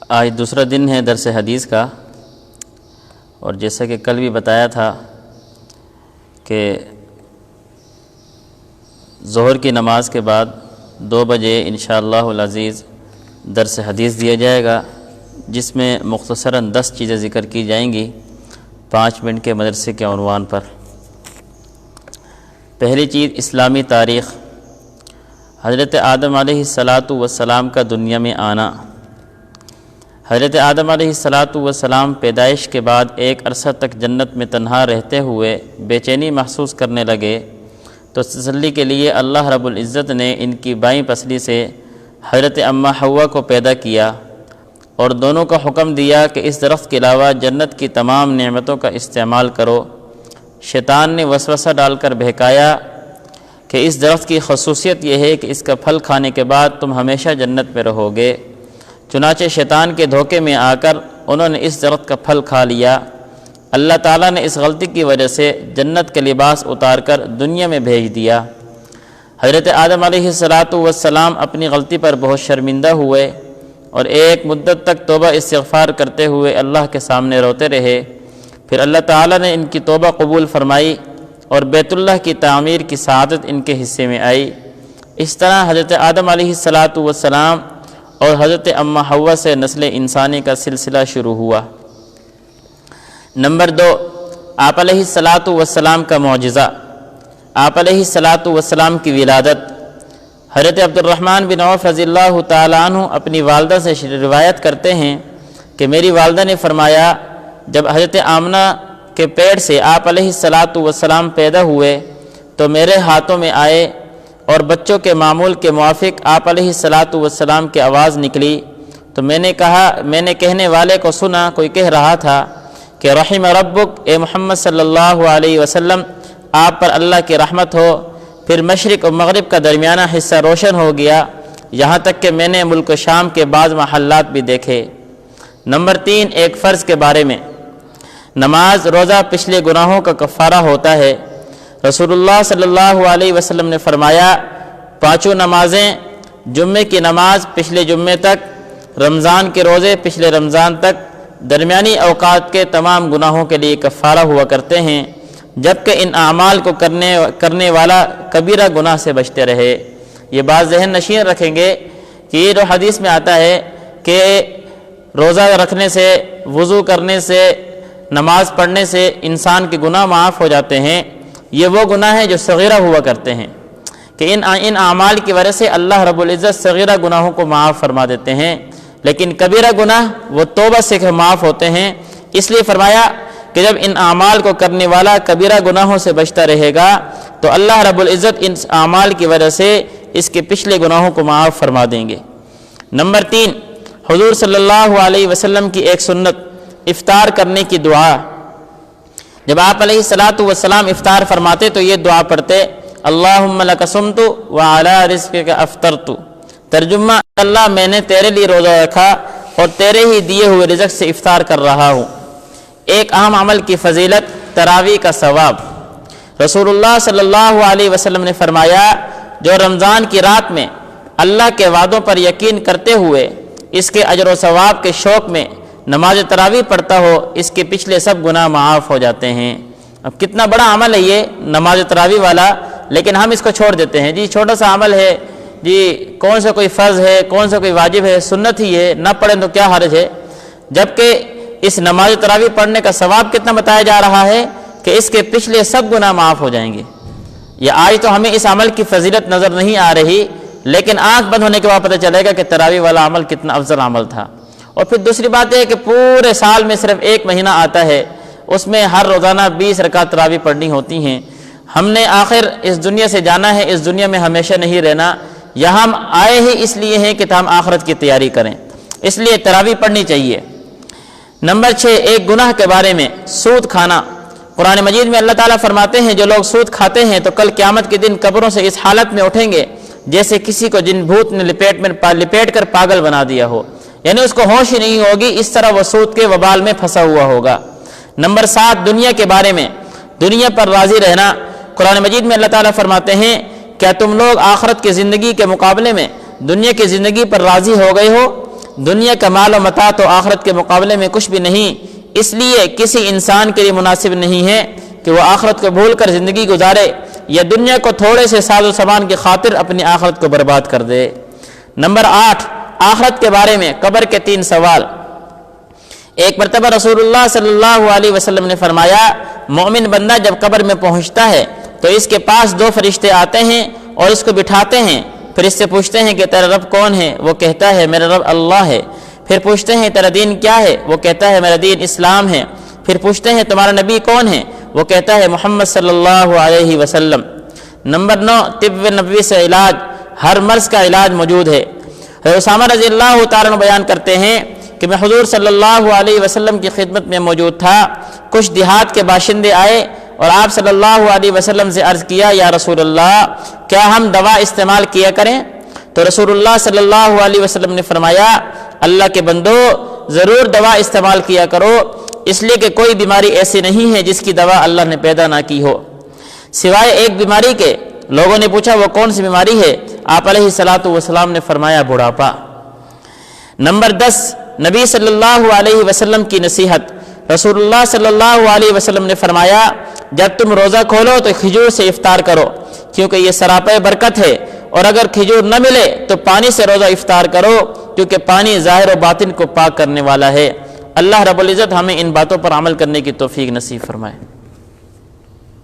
آج دوسرا دن ہے درس حدیث کا، اور جیسا کہ کل بھی بتایا تھا کہ ظہر کی نماز کے بعد 2 بجے انشاءاللہ العزیز درس حدیث دیا جائے گا، جس میں مختصراً 10 چیزیں ذکر کی جائیں گی 5 منٹ کے مدرسے کے عنوان پر۔ پہلی چیز اسلامی تاریخ، حضرت آدم علیہ السلام کا دنیا میں آنا۔ حضرت آدم علیہ السلام پیدائش کے بعد ایک عرصہ تک جنت میں تنہا رہتے ہوئے بے چینی محسوس کرنے لگے، تو تسلی کے لیے اللہ رب العزت نے ان کی بائیں پسلی سے حضرت اماں حوا کو پیدا کیا اور دونوں کو حکم دیا کہ اس درخت کے علاوہ جنت کی تمام نعمتوں کا استعمال کرو۔ شیطان نے وسوسہ ڈال کر بہکایا کہ اس درخت کی خصوصیت یہ ہے کہ اس کا پھل کھانے کے بعد تم ہمیشہ جنت میں رہو گے۔ چنانچہ شیطان کے دھوکے میں آ کر انہوں نے اس درخت کا پھل کھا لیا۔ اللہ تعالیٰ نے اس غلطی کی وجہ سے جنت کے لباس اتار کر دنیا میں بھیج دیا۔ حضرت آدم علیہ السلام اپنی غلطی پر بہت شرمندہ ہوئے اور ایک مدت تک توبہ استغفار کرتے ہوئے اللہ کے سامنے روتے رہے۔ پھر اللہ تعالیٰ نے ان کی توبہ قبول فرمائی اور بیت اللہ کی تعمیر کی سعادت ان کے حصے میں آئی۔ اس طرح حضرت آدم علیہ السلام اور حضرت اماں حوا سے نسل انسانی کا سلسلہ شروع ہوا۔ نمبر 2، آپ علیہ السلام کا معجزہ، آپ علیہ السلام کی ولادت۔ حضرت عبد الرحمن بن عوف رضی اللہ تعالیٰ عنہ اپنی والدہ سے روایت کرتے ہیں کہ میری والدہ نے فرمایا، جب حضرت آمنہ کے پیٹ سے آپ علیہ السلام پیدا ہوئے تو میرے ہاتھوں میں آئے اور بچوں کے معمول کے موافق آپ علیہ السلام کی آواز نکلی، تو میں نے کہنے والے کو سنا، کوئی کہہ رہا تھا کہ رحم ربک، اے محمد صلی اللہ علیہ وسلم آپ پر اللہ کی رحمت ہو۔ پھر مشرق و مغرب کا درمیانہ حصہ روشن ہو گیا، یہاں تک کہ میں نے ملک شام کے بعض محلات بھی دیکھے۔ نمبر 3، ایک فرض کے بارے میں، نماز روزہ پچھلے گناہوں کا کفارہ ہوتا ہے۔ رسول اللہ صلی اللہ علیہ وسلم نے فرمایا، 5 نمازیں، جمعے کی نماز پچھلے جمعے تک، رمضان کے روزے پچھلے رمضان تک، درمیانی اوقات کے تمام گناہوں کے لیے کفارہ ہوا کرتے ہیں، جبکہ ان اعمال کو کرنے والا کبیرہ گناہ سے بچتے رہے۔ یہ بات ذہن نشین رکھیں گے کہ یہ جو حدیث میں آتا ہے کہ روزہ رکھنے سے، وضو کرنے سے، نماز پڑھنے سے انسان کے گناہ معاف ہو جاتے ہیں، یہ وہ گناہ ہیں جو صغیرہ ہوا کرتے ہیں، کہ ان اعمال کی وجہ سے اللہ رب العزت صغیرہ گناہوں کو معاف فرما دیتے ہیں، لیکن کبیرہ گناہ وہ توبہ سے معاف ہوتے ہیں۔ اس لیے فرمایا کہ جب ان اعمال کو کرنے والا کبیرہ گناہوں سے بچتا رہے گا تو اللہ رب العزت ان اعمال کی وجہ سے اس کے پچھلے گناہوں کو معاف فرما دیں گے۔ نمبر 3، حضور صلی اللہ علیہ وسلم کی ایک سنت، افطار کرنے کی دعا۔ جب آپ علیہ السلام افطار فرماتے تو یہ دعا پڑھتے، اللہم لک صمت وعلی رزقک افطرت۔ ترجمہ، اللہ میں نے تیرے لیے روزہ رکھا اور تیرے ہی دیے ہوئے رزق سے افطار کر رہا ہوں۔ ایک اہم عمل کی فضیلت، تراویح کا ثواب۔ رسول اللہ صلی اللہ علیہ وسلم نے فرمایا، جو رمضان کی رات میں اللہ کے وعدوں پر یقین کرتے ہوئے اس کے اجر و ثواب کے شوق میں نماز تراویح پڑھتا ہو، اس کے پچھلے سب گناہ معاف ہو جاتے ہیں۔ اب کتنا بڑا عمل ہے یہ نماز تراویح والا، لیکن ہم اس کو چھوڑ دیتے ہیں، جی چھوٹا سا عمل ہے، جی کون سا کوئی فرض ہے، کون سا کوئی واجب ہے، سنت ہی ہے، نہ پڑھیں تو کیا حرج ہے۔ جبکہ اس نماز تراویح پڑھنے کا ثواب کتنا بتایا جا رہا ہے کہ اس کے پچھلے سب گناہ معاف ہو جائیں گے۔ یہ آج تو ہمیں اس عمل کی فضیلت نظر نہیں آ رہی، لیکن آنکھ بند ہونے کے بعد پتہ چلے گا کہ تراویح والا عمل کتنا افضل عمل تھا۔ اور پھر دوسری بات یہ ہے کہ پورے سال میں صرف 1 مہینہ آتا ہے، اس میں ہر روزانہ 20 رکعت تراویح پڑھنی ہوتی ہیں۔ ہم نے آخر اس دنیا سے جانا ہے، اس دنیا میں ہمیشہ نہیں رہنا، یہاں ہم آئے ہی اس لیے ہیں کہ ہم آخرت کی تیاری کریں، اس لیے تراویح پڑھنی چاہیے۔ نمبر 6، ایک گناہ کے بارے میں، سود کھانا۔ قرآن مجید میں اللہ تعالیٰ فرماتے ہیں، جو لوگ سود کھاتے ہیں تو کل قیامت کے دن قبروں سے اس حالت میں اٹھیں گے جیسے کسی کو جن بھوت نے لپیٹ کر پاگل بنا دیا ہو، یعنی اس کو ہوش ہی نہیں ہوگی، اس طرح وہ سود کے وبال میں پھنسا ہوا ہوگا۔ نمبر 7، دنیا کے بارے میں، دنیا پر راضی رہنا۔ قرآن مجید میں اللہ تعالیٰ فرماتے ہیں، کیا تم لوگ آخرت کی زندگی کے مقابلے میں دنیا کی زندگی پر راضی ہو گئے ہو؟ دنیا کا مال و متاع تو آخرت کے مقابلے میں کچھ بھی نہیں، اس لیے کسی انسان کے لیے مناسب نہیں ہے کہ وہ آخرت کو بھول کر زندگی گزارے یا دنیا کو تھوڑے سے ساز و سامان کی خاطر اپنی آخرت کو برباد کر دے۔ نمبر 8، آخرت کے بارے میں قبر کے 3 سوال۔ ایک مرتبہ رسول اللہ صلی اللہ علیہ وسلم نے فرمایا، مومن بندہ جب قبر میں پہنچتا ہے تو اس کے پاس 2 فرشتے آتے ہیں اور اس کو بٹھاتے ہیں، پھر اس سے پوچھتے ہیں کہ تیرا رب کون ہے؟ وہ کہتا ہے میرا رب اللہ ہے۔ پھر پوچھتے ہیں تیرا دین کیا ہے؟ وہ کہتا ہے میرا دین اسلام ہے۔ پھر پوچھتے ہیں تمہارا نبی کون ہے؟ وہ کہتا ہے محمد صلی اللہ علیہ وسلم۔ نمبر 9، طب نبوی سے علاج، ہر مرض کا علاج موجود ہے۔ حضرت اسامہ رضی اللہ تعالیٰ عنہ بیان کرتے ہیں کہ میں حضور صلی اللہ علیہ وسلم کی خدمت میں موجود تھا، کچھ دیہات کے باشندے آئے اور آپ صلی اللہ علیہ وسلم سے عرض کیا، یا رسول اللہ کیا ہم دوا استعمال کیا کریں؟ تو رسول اللہ صلی اللہ علیہ وسلم نے فرمایا، اللہ کے بندو ضرور دوا استعمال کیا کرو، اس لیے کہ کوئی بیماری ایسی نہیں ہے جس کی دوا اللہ نے پیدا نہ کی ہو سوائے ایک بیماری کے۔ لوگوں نے پوچھا وہ کون سی بیماری ہے؟ آپ علیہ الصلاۃ والسلام نے فرمایا بڑھاپا۔ نمبر 10، نبی صلی اللہ علیہ وسلم کی نصیحت۔ رسول اللہ صلی اللہ علیہ وسلم نے فرمایا، جب تم روزہ کھولو تو کھجور سے افطار کرو کیونکہ یہ سراپے برکت ہے، اور اگر کھجور نہ ملے تو پانی سے روزہ افطار کرو کیونکہ پانی ظاہر و باطن کو پاک کرنے والا ہے۔ اللہ رب العزت ہمیں ان باتوں پر عمل کرنے کی توفیق نصیب فرمائے۔